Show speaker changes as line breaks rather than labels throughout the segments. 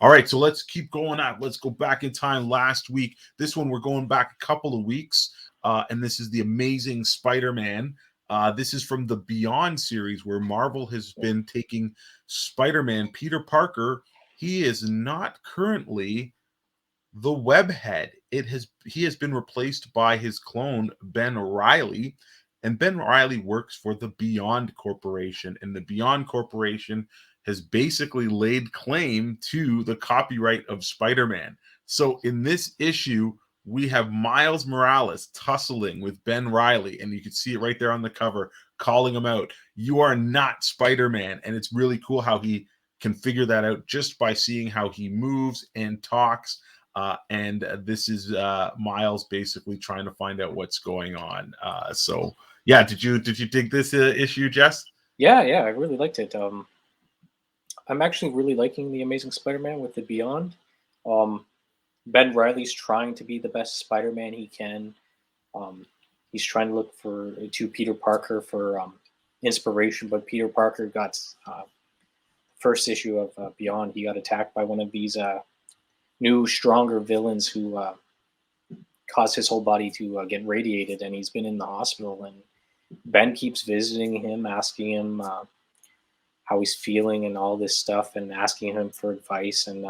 All right, so let's keep going up. Let's go back in time last week. This one, we're going back a couple of weeks, and this is the Amazing Spider-Man. This is from the Beyond series, where Marvel has been taking Spider-Man. Peter Parker, he is not currently the webhead. He has been replaced by his clone, Ben Reilly, and Ben Reilly works for the Beyond Corporation, and the Beyond Corporation has basically laid claim to the copyright of Spider-Man. So in this issue, we have Miles Morales tussling with Ben Reilly, and you can see it right there on the cover, calling him out. You are not Spider-Man. And it's really cool how he can figure that out just by seeing how he moves and talks. And this is Miles basically trying to find out what's going on. So yeah, did you dig this issue, Jess?
Yeah, I really liked it. I'm actually really liking the Amazing Spider-Man with the Beyond. Ben Reilly's trying to be the best Spider-Man he can. He's trying to look to Peter Parker for inspiration, but Peter Parker got first issue of Beyond. He got attacked by one of these new, stronger villains who caused his whole body to get radiated, and he's been in the hospital. And Ben keeps visiting him, asking him how he's feeling and all this stuff, and asking him for advice, and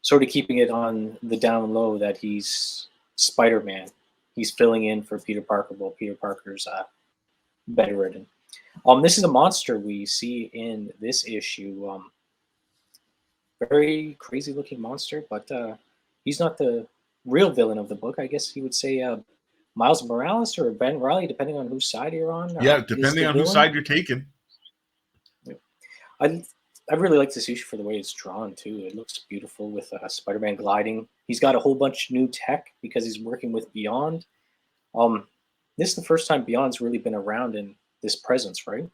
sort of keeping it on the down low that he's Spider-Man. He's filling in for Peter Parker while Peter Parker's bedridden. This is a monster we see in this issue. Very crazy looking monster, but he's not the real villain of the book. I guess you would say Miles Morales or Ben Reilly, depending on whose side you're on.
Yeah, depending on whose side you're taking.
I really like this issue for the way it's drawn too. It looks beautiful with Spider-Man gliding. He's got a whole bunch of new tech because he's working with Beyond. This is the first time Beyond's really been around in this presence, right?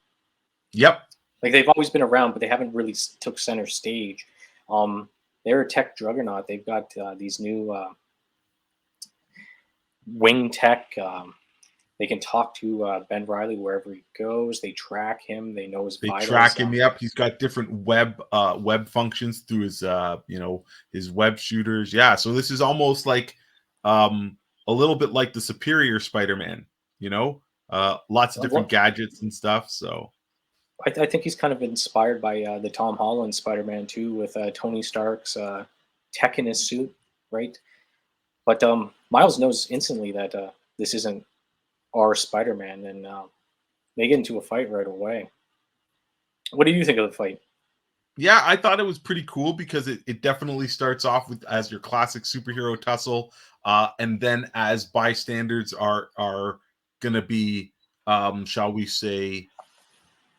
Yep.
Like they've always been around, but they haven't really took center stage. They're a tech juggernaut. They've got these new wing tech. They can talk to Ben Reilly wherever he goes. They track him. They know his vitals.
They track him. Yep, he's got different web functions through his his web shooters. Yeah, so this is almost like a little bit like the Superior Spider-Man. Lots of different gadgets and stuff. So
I think he's kind of inspired by the Tom Holland Spider-Man too, with Tony Stark's tech in his suit, right? But Miles knows instantly that this isn't our Spider-Man, and they get into a fight right away. What do you think of the fight?
Yeah, I thought it was pretty cool because it definitely starts off with as your classic superhero tussle, and then as bystanders are gonna be, shall we say,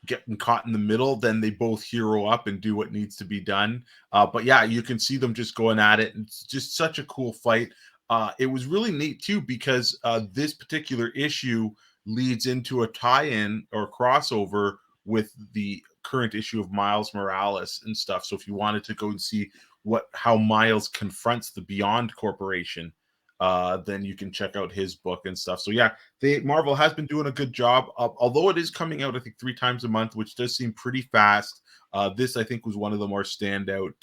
getting caught in the middle, then they both hero up and do what needs to be done. But yeah, you can see them just going at it, and it's just such a cool fight. It was really neat too because this particular issue leads into a tie-in or crossover with the current issue of Miles Morales and stuff. So if you wanted to go and see how Miles confronts the Beyond Corporation, then you can check out his book and stuff. So yeah, Marvel has been doing a good job. Although it is coming out, I think 3 times a month, which does seem pretty fast. This I think was one of the more standout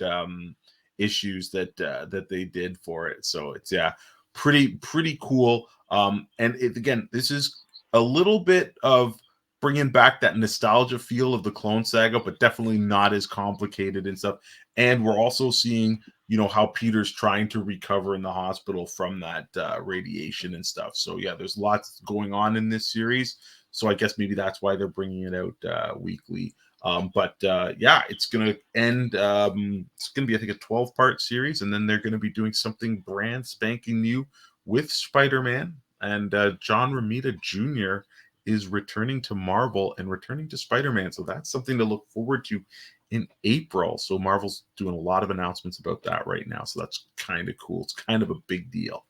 issues that they did for it. So it's pretty cool. And again, this is a little bit of bringing back that nostalgia feel of the Clone Saga, but definitely not as complicated and stuff. And we're also seeing, how Peter's trying to recover in the hospital from that radiation and stuff. So yeah, there's lots going on in this series. So I guess maybe that's why they're bringing it out weekly. But it's going to end. It's going to be, I think, a 12-part series, and then they're going to be doing something brand spanking new with Spider-Man. And John Romita Jr. is returning to Marvel and returning to Spider-Man. So that's something to look forward to in April. So Marvel's doing a lot of announcements about that right now. So that's kind of cool. It's kind of a big deal.